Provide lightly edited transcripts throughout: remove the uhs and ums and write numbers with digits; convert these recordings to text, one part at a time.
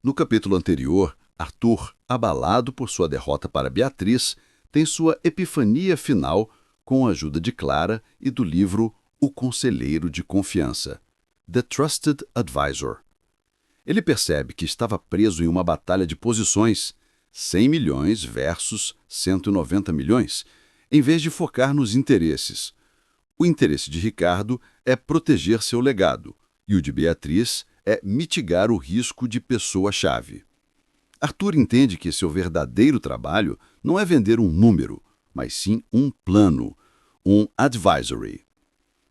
No capítulo anterior, Arthur, abalado por sua derrota para Beatriz, tem sua epifania final com a ajuda de Clara e do livro O Conselheiro de Confiança, The Trusted Advisor. Ele percebe que estava preso em uma batalha de posições, 100 milhões versus 190 milhões, em vez de focar nos interesses. O interesse de Ricardo é proteger seu legado, e o de Beatriz é mitigar o risco de pessoa-chave. Arthur entende que seu verdadeiro trabalho não é vender um número, mas sim um plano, um advisory.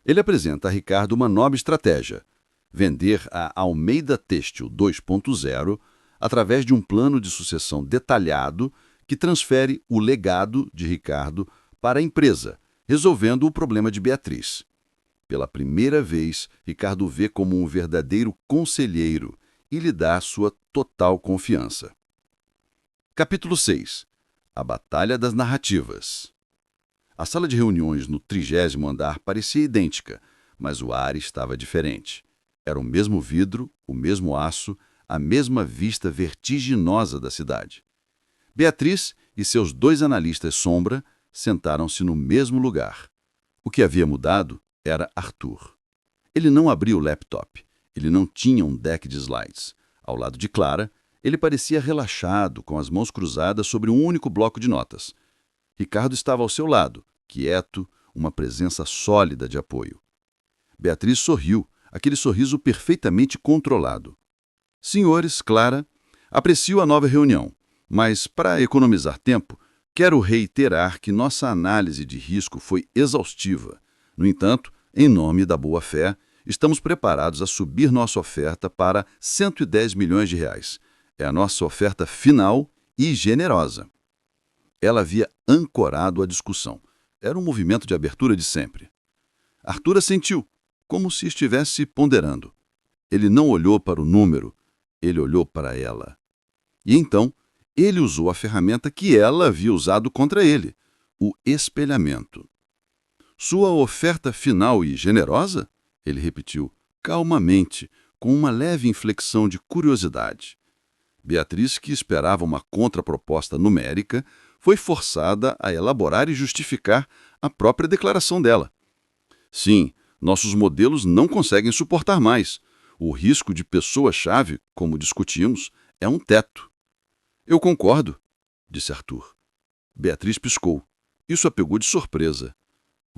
Ele apresenta a Ricardo uma nova estratégia: vender a Almeida Têxtil 2.0 através de um plano de sucessão detalhado que transfere o legado de Ricardo para a empresa, resolvendo o problema de Beatriz. Pela primeira vez, Ricardo o vê como um verdadeiro conselheiro e lhe dá sua total confiança. Capítulo 6. A Batalha das Narrativas. A sala de reuniões no 30º andar parecia idêntica, mas o ar estava diferente. Era o mesmo vidro, o mesmo aço, a mesma vista vertiginosa da cidade. Beatriz e seus 2 analistas sombra sentaram-se no mesmo lugar. O que havia mudado era Arthur. Ele não abria o laptop. Ele não tinha um deck de slides. Ao lado de Clara, ele parecia relaxado, com as mãos cruzadas sobre um único bloco de notas. Ricardo estava ao seu lado, quieto, uma presença sólida de apoio. Beatriz sorriu, aquele sorriso perfeitamente controlado. Senhores, Clara, aprecio a nova reunião, mas, para economizar tempo, quero reiterar que nossa análise de risco foi exaustiva. No entanto, em nome da boa-fé, estamos preparados a subir nossa oferta para 110 milhões de reais. É a nossa oferta final e generosa. Ela havia ancorado a discussão. Era um movimento de abertura de sempre. Arthur assentiu, como se estivesse ponderando. Ele não olhou para o número, ele olhou para ela. E então, ele usou a ferramenta que ela havia usado contra ele, o espelhamento. Sua oferta final e generosa? Ele repetiu, calmamente, com uma leve inflexão de curiosidade. Beatriz, que esperava uma contraproposta numérica, foi forçada a elaborar e justificar a própria declaração dela. Sim, nossos modelos não conseguem suportar mais. O risco de pessoa-chave, como discutimos, é um teto. Eu concordo, disse Arthur. Beatriz piscou. Isso a pegou de surpresa.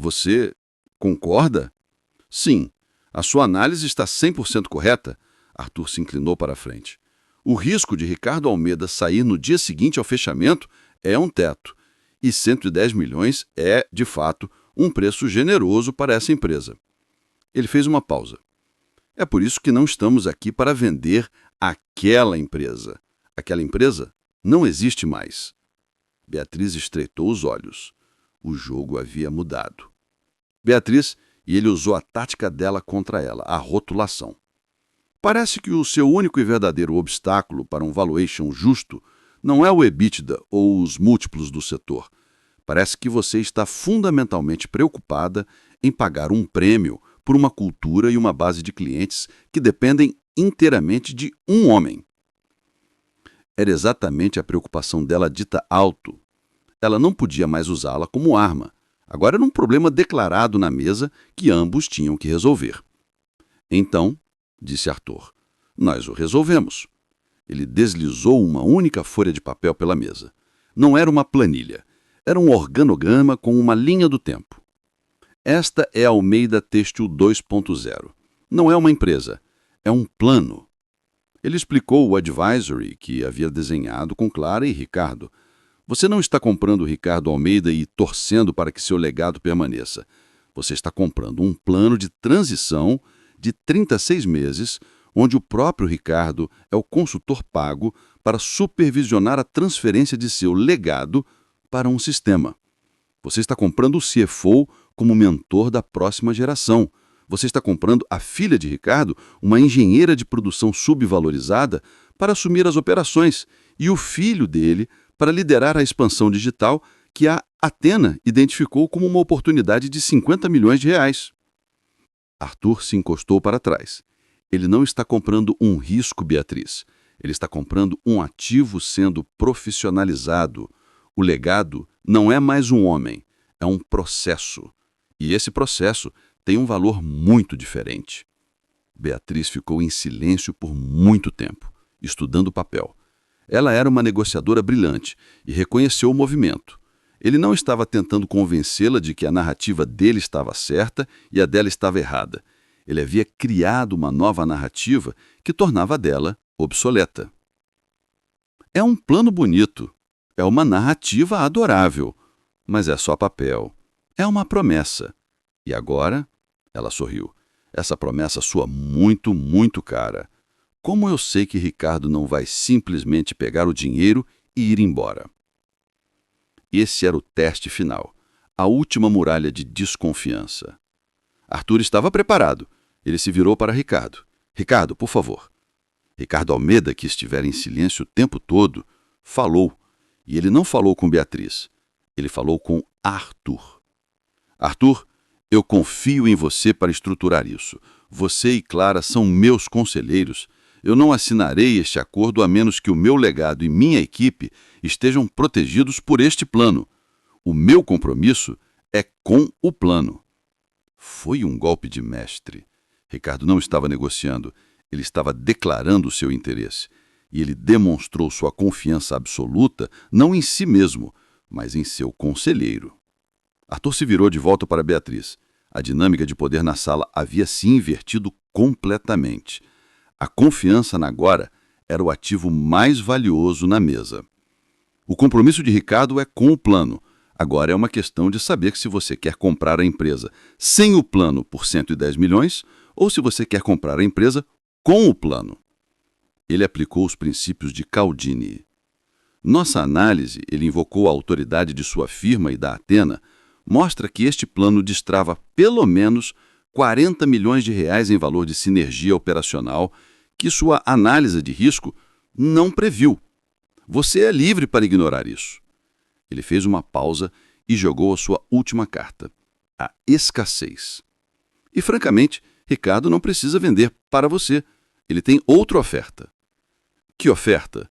Você concorda? Sim. A sua análise está 100% correta. Arthur se inclinou para a frente. O risco de Ricardo Almeida sair no dia seguinte ao fechamento é um teto. E 110 milhões é, de fato, um preço generoso para essa empresa. Ele fez uma pausa. É por isso que não estamos aqui para vender aquela empresa. Aquela empresa não existe mais. Beatriz estreitou os olhos. O jogo havia mudado. Beatriz, e ele usou a tática dela contra ela, a rotulação. Parece que o seu único e verdadeiro obstáculo para um valuation justo não é o EBITDA ou os múltiplos do setor. Parece que você está fundamentalmente preocupada em pagar um prêmio por uma cultura e uma base de clientes que dependem inteiramente de um homem. Era exatamente a preocupação dela dita alto. Ela não podia mais usá-la como arma. Agora era um problema declarado na mesa que ambos tinham que resolver. Então, disse Arthur, nós o resolvemos. Ele deslizou uma única folha de papel pela mesa. Não era uma planilha. Era um organograma com uma linha do tempo. Esta é a Almeida Têxtil 2.0. Não é uma empresa, é um plano. Ele explicou o advisory que havia desenhado com Clara e Ricardo. Você não está comprando Ricardo Almeida e torcendo para que seu legado permaneça. Você está comprando um plano de transição de 36 meses, onde o próprio Ricardo é o consultor pago para supervisionar a transferência de seu legado para um sistema. Você está comprando o CFO como mentor da próxima geração. Você está comprando a filha de Ricardo, uma engenheira de produção subvalorizada, para assumir as operações, e o filho dele para liderar a expansão digital que a Athena identificou como uma oportunidade de 50 milhões de reais. Arthur se encostou para trás. Ele não está comprando um risco, Beatriz. Ele está comprando um ativo sendo profissionalizado. O legado não é mais um homem, é um processo. E esse processo tem um valor muito diferente. Beatriz ficou em silêncio por muito tempo, estudando o papel. Ela era uma negociadora brilhante e reconheceu o movimento. Ele não estava tentando convencê-la de que a narrativa dele estava certa e a dela estava errada. Ele havia criado uma nova narrativa que tornava a dela obsoleta. É um plano bonito, é uma narrativa adorável, mas é só papel. É uma promessa. E agora? Ela sorriu. Essa promessa soa muito, muito cara. Como eu sei que Ricardo não vai simplesmente pegar o dinheiro e ir embora? Esse era o teste final, a última muralha de desconfiança. Arthur estava preparado. Ele se virou para Ricardo. Ricardo, por favor. Ricardo Almeida, que estivera em silêncio o tempo todo, falou. E ele não falou com Beatriz. Ele falou com Arthur. Arthur, eu confio em você para estruturar isso. Você e Clara são meus conselheiros. Eu não assinarei este acordo a menos que o meu legado e minha equipe estejam protegidos por este plano. O meu compromisso é com o plano. Foi um golpe de mestre. Ricardo não estava negociando, ele estava declarando o seu interesse. E ele demonstrou sua confiança absoluta não em si mesmo, mas em seu conselheiro. Arthur se virou de volta para Beatriz. A dinâmica de poder na sala havia se invertido completamente. A confiança na agora era o ativo mais valioso na mesa. O compromisso de Ricardo é com o plano. Agora é uma questão de saber se você quer comprar a empresa sem o plano por 110 milhões ou se você quer comprar a empresa com o plano. Ele aplicou os princípios de Cialdini. Nossa análise, ele invocou a autoridade de sua firma e da Athena, mostra que este plano destrava pelo menos 40 milhões de reais em valor de sinergia operacional que sua análise de risco não previu. Você é livre para ignorar isso. Ele fez uma pausa e jogou a sua última carta, a escassez. E, francamente, Ricardo não precisa vender para você. Ele tem outra oferta. Que oferta?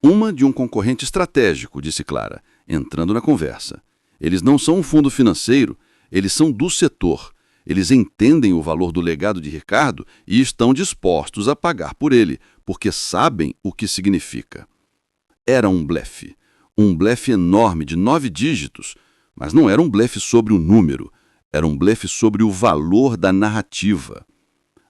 Uma de um concorrente estratégico, disse Clara, entrando na conversa. Eles não são um fundo financeiro, eles são do setor. Eles entendem o valor do legado de Ricardo e estão dispostos a pagar por ele, porque sabem o que significa. Era um blefe enorme de 9 dígitos, mas não era um blefe sobre o número, era um blefe sobre o valor da narrativa.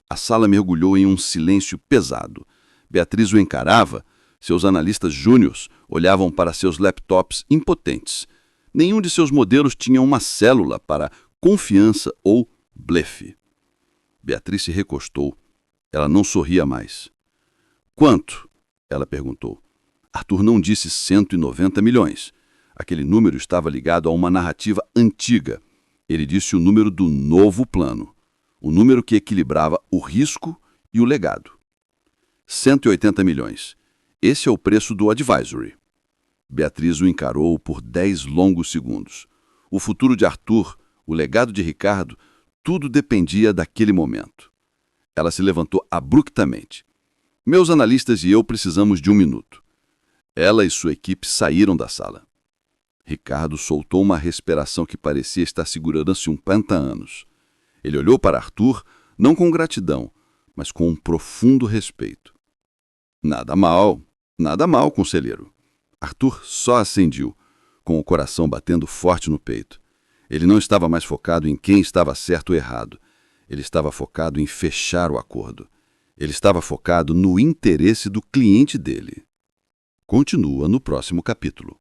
A sala mergulhou em um silêncio pesado. Beatriz o encarava, seus analistas júniores olhavam para seus laptops impotentes. Nenhum de seus modelos tinha uma célula para confiança ou blefe. Beatriz se recostou. Ela não sorria mais. Quanto? Ela perguntou. Arthur não disse 190 milhões. Aquele número estava ligado a uma narrativa antiga. Ele disse o número do novo plano, o número que equilibrava o risco e o legado. 180 milhões. Esse é o preço do advisory. Beatriz o encarou por 10 longos segundos. O futuro de Arthur, o legado de Ricardo, tudo dependia daquele momento. Ela se levantou abruptamente. Meus analistas e eu precisamos de 1 minuto. Ela e sua equipe saíram da sala. Ricardo soltou uma respiração que parecia estar segurando-se um penta-anos. Ele olhou para Arthur, não com gratidão, mas com um profundo respeito. Nada mal, conselheiro. Arthur só assentiu, com o coração batendo forte no peito. Ele não estava mais focado em quem estava certo ou errado. Ele estava focado em fechar o acordo. Ele estava focado no interesse do cliente dele. Continua no próximo capítulo.